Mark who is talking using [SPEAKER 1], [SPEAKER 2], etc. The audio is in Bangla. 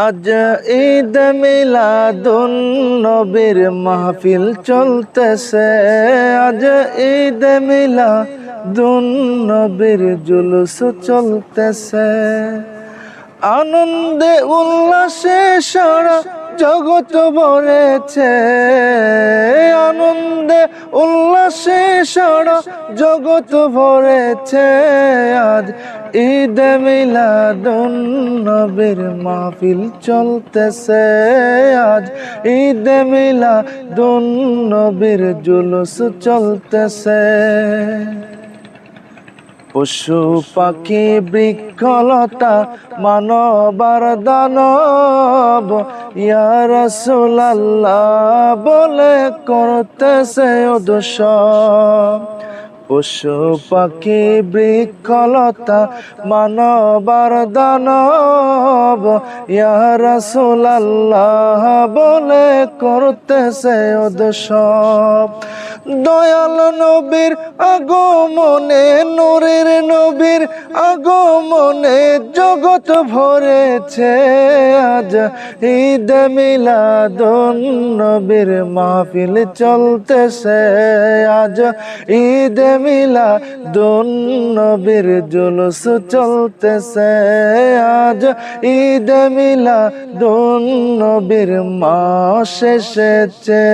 [SPEAKER 1] আজ ঈদ মিলাদুন নবীর মাহফিল চলতেছে। আজ ঈদ মিলাদুন নবীর জুলুস চলতেছে। আনন্দে উল্লাসে সারা জগৎ ভরেছে। আনন্দে উল্লাসে সারা জগৎ ভরেছে। আজ ঈদ মিলাদুন নবীর মাহফিল চলতেছে। আজ ঈদ মিলাদুন নবীর জুলুস চলতেছে। পশু পাখি বৃক্ষলতা মানবার দানব ইয়া রাসূলুল্লাহ বলে করতেছে উৎসব। পশু পাখি বৃক্ষলতা মানবার দানব ইয়া রাসূলুল্লাহ বলে করতেছে উৎসব। দয়াল নবীর আগমনে, নূরের নবীর আগমনে জগৎ ভরেছে। আজ ঈদ মিলাদুন নবীর মাহফিল চলতেছে। আজ ঈদ মিলাদুন নবীর জুলুস চলতেছে। আজ ঈদ মিলাদুন নবীর মাস এসেছে।